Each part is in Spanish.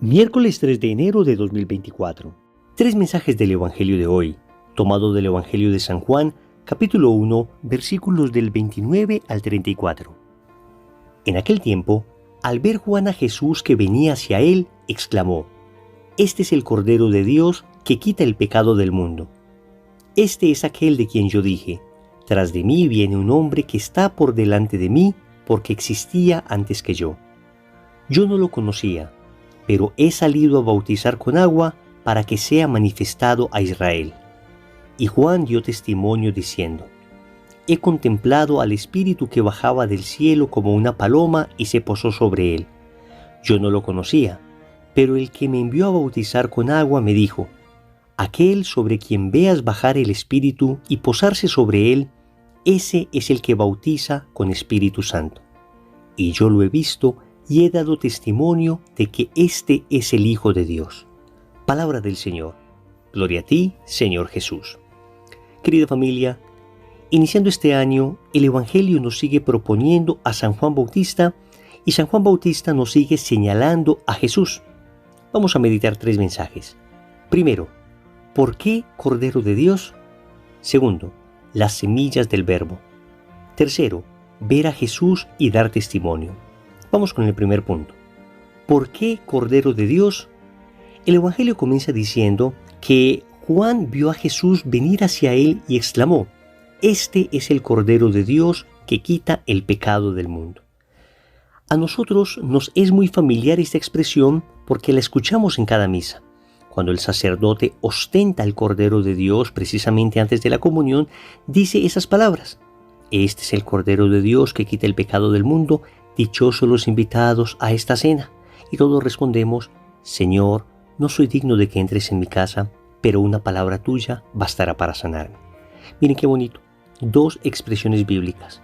Miércoles 3 de enero de 2024. Tres mensajes del Evangelio de hoy, tomado del Evangelio de San Juan, capítulo 1, versículos del 29 al 34. En aquel tiempo, al ver Juan a Jesús que venía hacia él, exclamó: «Este es el Cordero de Dios que quita el pecado del mundo». Este es aquel de quien yo dije: «Tras de mí viene un hombre que está por delante de mí, porque existía antes que yo». Yo no lo conocía, pero he salido a bautizar con agua para que sea manifestado a Israel. Y Juan dio testimonio diciendo: «He contemplado al Espíritu que bajaba del cielo como una paloma y se posó sobre él. Yo no lo conocía, pero el que me envió a bautizar con agua me dijo: aquel sobre quien veas bajar el Espíritu y posarse sobre él, ese es el que bautiza con Espíritu Santo. Y yo lo he visto y he dado testimonio de que este es el Hijo de Dios». Palabra del Señor. Gloria a ti, Señor Jesús. Querida familia, iniciando este año, el Evangelio nos sigue proponiendo a San Juan Bautista y San Juan Bautista nos sigue señalando a Jesús. Vamos a meditar tres mensajes. Primero, ¿por qué Cordero de Dios? Segundo, las semillas del Verbo. Tercero, ver a Jesús y dar testimonio. Vamos con el primer punto. ¿Por qué Cordero de Dios? El Evangelio comienza diciendo que Juan vio a Jesús venir hacia él y exclamó: «Este es el Cordero de Dios que quita el pecado del mundo». A nosotros nos es muy familiar esta expresión porque la escuchamos en cada misa. Cuando el sacerdote ostenta el Cordero de Dios precisamente antes de la comunión, dice esas palabras: «Este es el Cordero de Dios que quita el pecado del mundo. Dichosos los invitados a esta cena». Y todos respondemos: «Señor, no soy digno de que entres en mi casa, pero una palabra tuya bastará para sanarme». Miren qué bonito. Dos expresiones bíblicas.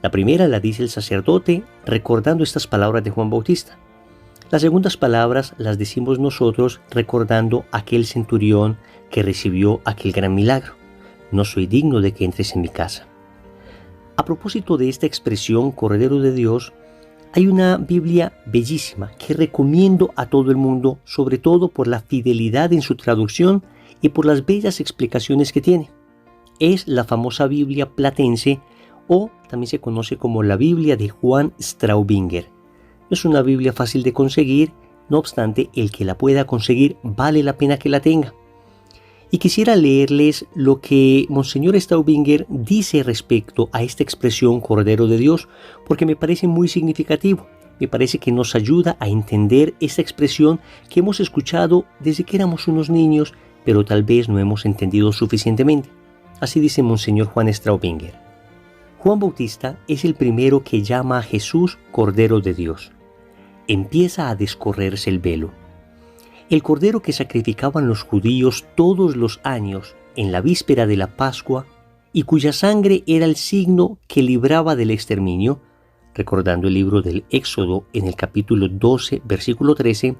La primera la dice el sacerdote recordando estas palabras de Juan Bautista. Las segundas palabras las decimos nosotros recordando aquel centurión que recibió aquel gran milagro: «No soy digno de que entres en mi casa». A propósito de esta expresión Cordero de Dios, hay una Biblia bellísima que recomiendo a todo el mundo, sobre todo por la fidelidad en su traducción y por las bellas explicaciones que tiene. Es la famosa Biblia platense, o también se conoce como la Biblia de Juan Straubinger. No es una Biblia fácil de conseguir, no obstante, el que la pueda conseguir vale la pena que la tenga. Y quisiera leerles lo que Monseñor Straubinger dice respecto a esta expresión Cordero de Dios, porque me parece muy significativo. Me parece que nos ayuda a entender esta expresión que hemos escuchado desde que éramos unos niños, pero tal vez no hemos entendido suficientemente. Así dice Monseñor Juan Straubinger: Juan Bautista es el primero que llama a Jesús Cordero de Dios. Empieza a descorrerse el velo. El cordero que sacrificaban los judíos todos los años en la víspera de la Pascua y cuya sangre era el signo que libraba del exterminio, recordando el libro del Éxodo en el capítulo 12, versículo 13,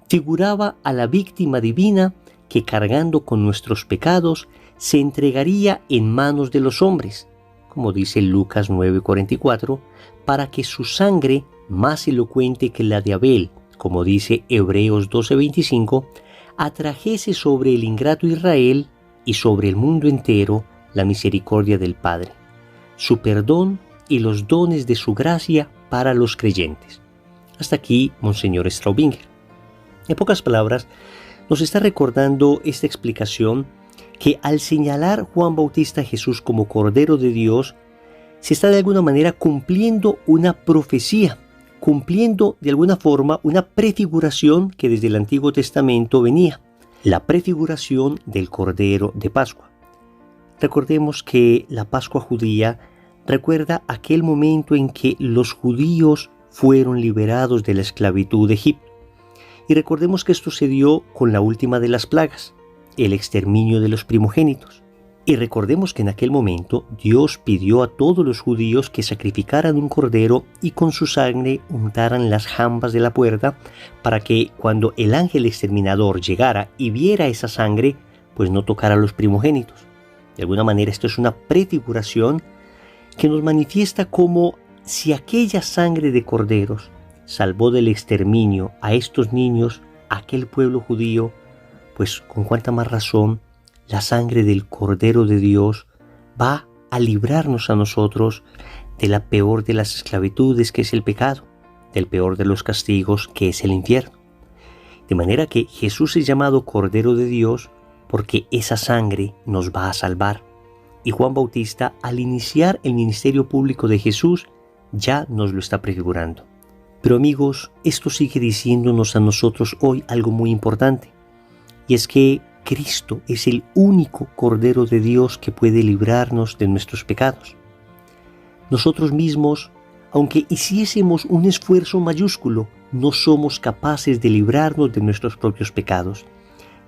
figuraba a la víctima divina que, cargando con nuestros pecados, se entregaría en manos de los hombres, como dice Lucas 9:44, para que su sangre, más elocuente que la de Abel, como dice Hebreos 12:25, atrajese sobre el ingrato Israel y sobre el mundo entero la misericordia del Padre, su perdón y los dones de su gracia para los creyentes. Hasta aquí, Monseñor Straubinger. En pocas palabras, nos está recordando esta explicación que al señalar Juan Bautista a Jesús como Cordero de Dios, se está de alguna manera cumpliendo una profecía, cumpliendo de alguna forma una prefiguración que desde el Antiguo Testamento venía, la prefiguración del Cordero de Pascua. Recordemos que la Pascua judía recuerda aquel momento en que los judíos fueron liberados de la esclavitud de Egipto. Y recordemos que esto se dio con la última de las plagas, el exterminio de los primogénitos. Y recordemos que en aquel momento Dios pidió a todos los judíos que sacrificaran un cordero y con su sangre untaran las jambas de la puerta para que cuando el ángel exterminador llegara y viera esa sangre, pues no tocara a los primogénitos. De alguna manera esto es una prefiguración que nos manifiesta como si aquella sangre de corderos salvó del exterminio a estos niños, aquel pueblo judío, pues con cuánta más razón la sangre del Cordero de Dios va a librarnos a nosotros de la peor de las esclavitudes, que es el pecado, del peor de los castigos, que es el infierno. De manera que Jesús es llamado Cordero de Dios porque esa sangre nos va a salvar. Y Juan Bautista, al iniciar el ministerio público de Jesús, ya nos lo está prefigurando. Pero amigos, esto sigue diciéndonos a nosotros hoy algo muy importante, y es que Cristo es el único Cordero de Dios que puede librarnos de nuestros pecados. Nosotros mismos, aunque hiciésemos un esfuerzo mayúsculo, no somos capaces de librarnos de nuestros propios pecados.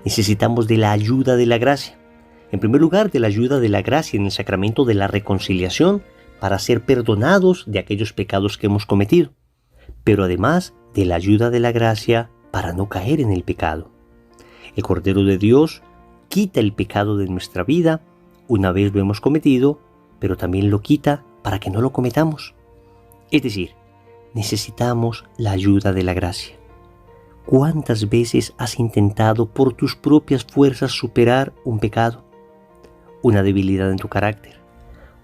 Necesitamos de la ayuda de la gracia. En primer lugar, de la ayuda de la gracia en el sacramento de la reconciliación para ser perdonados de aquellos pecados que hemos cometido, pero además de la ayuda de la gracia para no caer en el pecado. El Cordero de Dios quita el pecado de nuestra vida una vez lo hemos cometido, pero también lo quita para que no lo cometamos. Es decir, necesitamos la ayuda de la gracia. ¿Cuántas veces has intentado por tus propias fuerzas superar un pecado, una debilidad en tu carácter,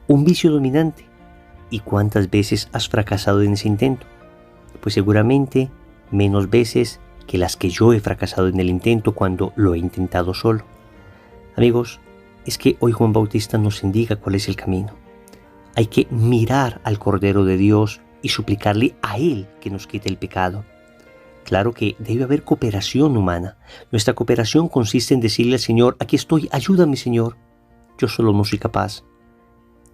un vicio dominante? ¿Y cuántas veces has fracasado en ese intento? Pues seguramente menos veces que las que yo he fracasado en el intento cuando lo he intentado solo. Amigos, es que hoy Juan Bautista nos indica cuál es el camino. Hay que mirar al Cordero de Dios y suplicarle a Él que nos quite el pecado. Claro que debe haber cooperación humana. Nuestra cooperación consiste en decirle al Señor: aquí estoy, ayúdame Señor, yo solo no soy capaz.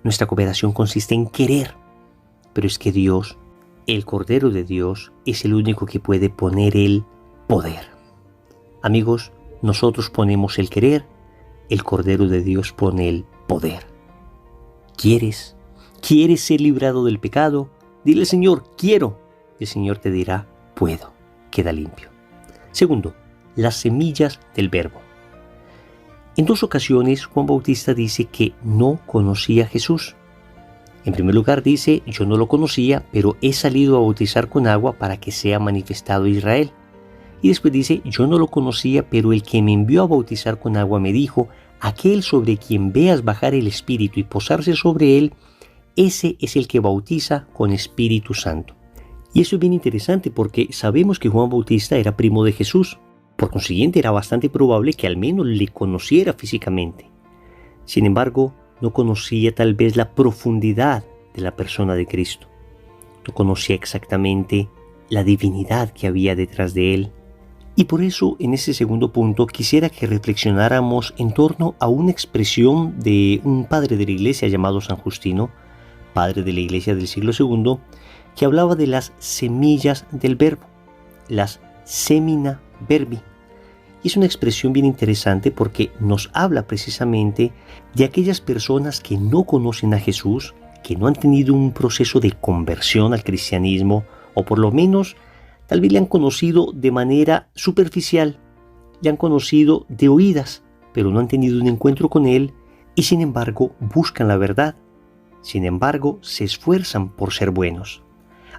Nuestra cooperación consiste en querer, pero es que Dios, el Cordero de Dios, es el único que puede poner el poder. Amigos, nosotros ponemos el querer, el Cordero de Dios pone el poder. ¿Quieres? ¿Quieres ser librado del pecado? Dile al Señor: quiero. Y el Señor te dirá: puedo. Queda limpio. Segundo, las semillas del Verbo. En dos ocasiones Juan Bautista dice que no conocía a Jesús. En primer lugar dice: yo no lo conocía, pero he salido a bautizar con agua para que sea manifestado a Israel. Y después dice: yo no lo conocía, pero el que me envió a bautizar con agua me dijo: aquel sobre quien veas bajar el Espíritu y posarse sobre él, ese es el que bautiza con Espíritu Santo. Y eso es bien interesante porque sabemos que Juan Bautista era primo de Jesús. Por consiguiente, era bastante probable que al menos le conociera físicamente. Sin embargo, no conocía tal vez la profundidad de la persona de Cristo. No conocía exactamente la divinidad que había detrás de él. Y por eso, en ese segundo punto, quisiera que reflexionáramos en torno a una expresión de un padre de la iglesia llamado San Justino, padre de la iglesia del siglo II, que hablaba de las semillas del verbo, las semina verbi. Y es una expresión bien interesante porque nos habla precisamente de aquellas personas que no conocen a Jesús, que no han tenido un proceso de conversión al cristianismo, o por lo menos tal vez le han conocido de manera superficial, le han conocido de oídas, pero no han tenido un encuentro con Él, y sin embargo buscan la verdad. Sin embargo, se esfuerzan por ser buenos.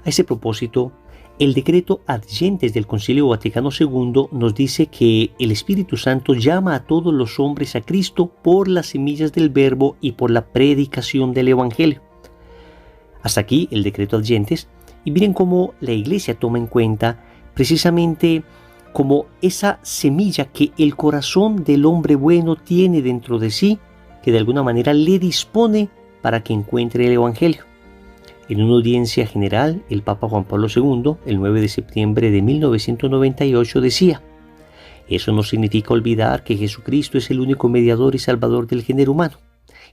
A ese propósito, el decreto Ad Gentes del Concilio Vaticano II nos dice que el Espíritu Santo llama a todos los hombres a Cristo por las semillas del Verbo y por la predicación del Evangelio. Hasta aquí el decreto Ad Gentes, y miren cómo la Iglesia toma en cuenta precisamente como esa semilla que el corazón del hombre bueno tiene dentro de sí, que de alguna manera le dispone para que encuentre el Evangelio. En una audiencia general, el Papa Juan Pablo II, el 9 de septiembre de 1998, decía: eso no significa olvidar que Jesucristo es el único mediador y salvador del género humano,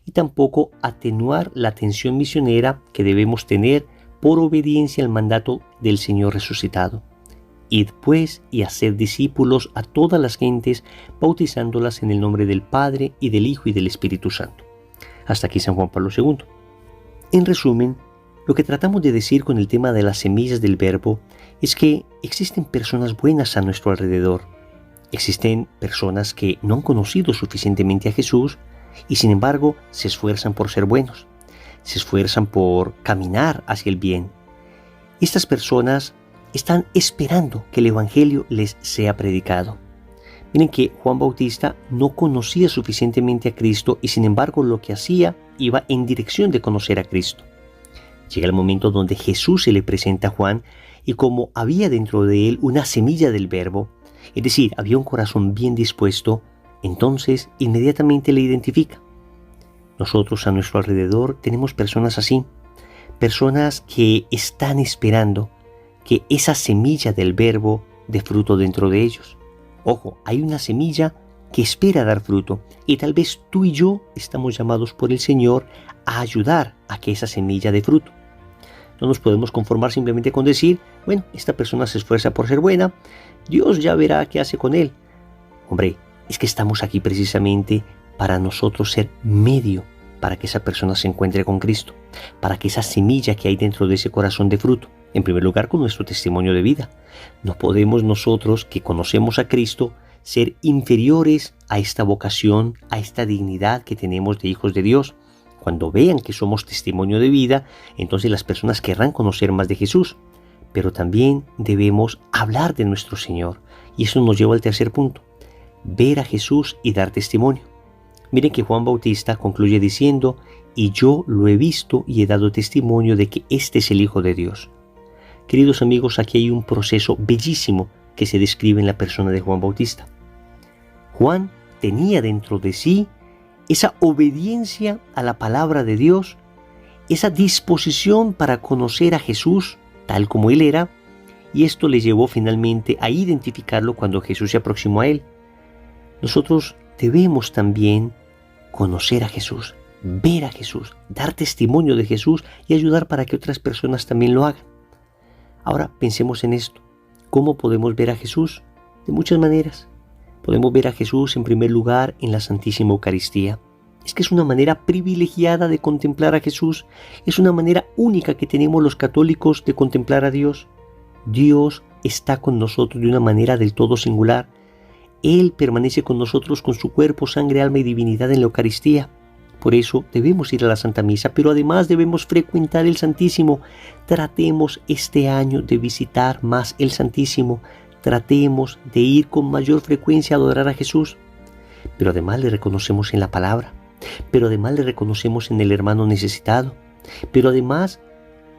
y tampoco atenuar la atención misionera que debemos tener por obediencia al mandato del Señor resucitado. Id pues y haced discípulos a todas las gentes, bautizándolas en el nombre del Padre y del Hijo y del Espíritu Santo. Hasta aquí San Juan Pablo II. En resumen, lo que tratamos de decir con el tema de las semillas del Verbo es que existen personas buenas a nuestro alrededor. Existen personas que no han conocido suficientemente a Jesús y sin embargo se esfuerzan por ser buenos. Se esfuerzan por caminar hacia el bien. Estas personas están esperando que el Evangelio les sea predicado. Miren que Juan Bautista no conocía suficientemente a Cristo y sin embargo lo que hacía iba en dirección de conocer a Cristo. Llega el momento donde Jesús se le presenta a Juan y como había dentro de él una semilla del Verbo, es decir, había un corazón bien dispuesto, entonces inmediatamente le identifica. Nosotros a nuestro alrededor tenemos personas así, personas que están esperando que esa semilla del Verbo dé fruto dentro de ellos. Ojo, hay una semilla que espera dar fruto y tal vez tú y yo estamos llamados por el Señor a ayudar a que esa semilla dé fruto. No nos podemos conformar simplemente con decir, bueno, esta persona se esfuerza por ser buena, Dios ya verá qué hace con él. Hombre, es que estamos aquí precisamente para nosotros ser medio para que esa persona se encuentre con Cristo, para que esa semilla que hay dentro de ese corazón dé fruto. En primer lugar, con nuestro testimonio de vida. No podemos nosotros, que conocemos a Cristo, ser inferiores a esta vocación, a esta dignidad que tenemos de hijos de Dios. Cuando vean que somos testimonio de vida, entonces las personas querrán conocer más de Jesús. Pero también debemos hablar de nuestro Señor. Y eso nos lleva al tercer punto. Ver a Jesús y dar testimonio. Miren que Juan Bautista concluye diciendo, y yo lo he visto y he dado testimonio de que este es el Hijo de Dios. Queridos amigos, aquí hay un proceso bellísimo que se describe en la persona de Juan Bautista. Juan tenía dentro de sí esa obediencia a la palabra de Dios, esa disposición para conocer a Jesús tal como Él era, y esto le llevó finalmente a identificarlo cuando Jesús se aproximó a Él. Nosotros debemos también conocer a Jesús, ver a Jesús, dar testimonio de Jesús y ayudar para que otras personas también lo hagan. Ahora pensemos en esto. ¿Cómo podemos ver a Jesús? De muchas maneras. Podemos ver a Jesús en primer lugar en la Santísima Eucaristía. Es que es una manera privilegiada de contemplar a Jesús. Es una manera única que tenemos los católicos de contemplar a Dios. Dios está con nosotros de una manera del todo singular. Él permanece con nosotros con su cuerpo, sangre, alma y divinidad en la Eucaristía. Por eso debemos ir a la Santa Misa, pero además debemos frecuentar el Santísimo. Tratemos este año de visitar más el Santísimo. Tratemos de ir con mayor frecuencia a adorar a Jesús. Pero además le reconocemos en la palabra. Pero además le reconocemos en el hermano necesitado. Pero además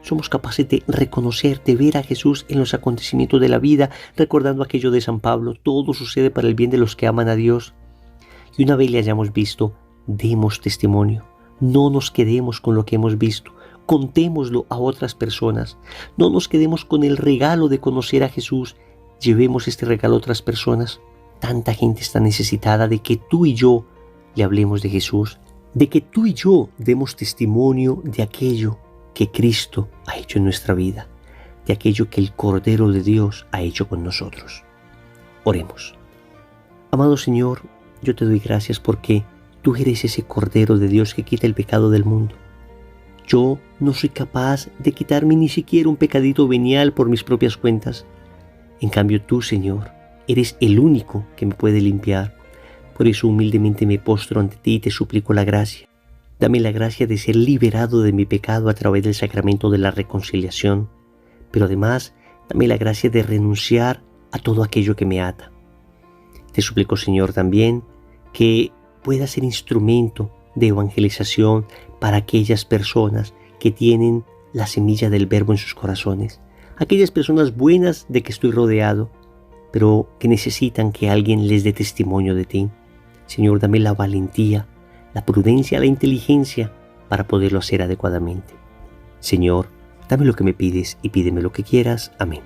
somos capaces de reconocer, de ver a Jesús en los acontecimientos de la vida, recordando aquello de San Pablo, todo sucede para el bien de los que aman a Dios. Y una vez le hayamos visto, demos testimonio, no nos quedemos con lo que hemos visto, contémoslo a otras personas, no nos quedemos con el regalo de conocer a Jesús, llevemos este regalo a otras personas. Tanta gente está necesitada de que tú y yo le hablemos de Jesús, de que tú y yo demos testimonio de aquello que Cristo ha hecho en nuestra vida, de aquello que el Cordero de Dios ha hecho con nosotros. Oremos. Amado Señor, yo te doy gracias porque tú eres ese Cordero de Dios que quita el pecado del mundo. Yo no soy capaz de quitarme ni siquiera un pecadito venial por mis propias cuentas. En cambio tú, Señor, eres el único que me puede limpiar. Por eso humildemente me postro ante ti y te suplico la gracia. Dame la gracia de ser liberado de mi pecado a través del sacramento de la reconciliación, pero además dame la gracia de renunciar a todo aquello que me ata. Te suplico, Señor, también que pueda ser instrumento de evangelización para aquellas personas que tienen la semilla del Verbo en sus corazones, aquellas personas buenas de que estoy rodeado, pero que necesitan que alguien les dé testimonio de ti. Señor, dame la valentía, la prudencia, la inteligencia para poderlo hacer adecuadamente. Señor, dame lo que me pides y pídeme lo que quieras. Amén.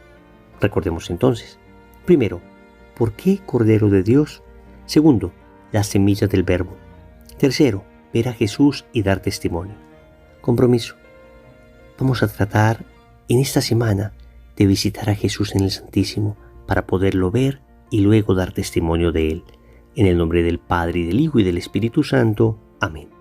Recordemos entonces. Primero, ¿por qué Cordero de Dios? Segundo, las semillas del Verbo. Tercero, ver a Jesús y dar testimonio. Compromiso. Vamos a tratar en esta semana de visitar a Jesús en el Santísimo para poderlo ver y luego dar testimonio de Él. En el nombre del Padre, y del Hijo, y del Espíritu Santo. Amén.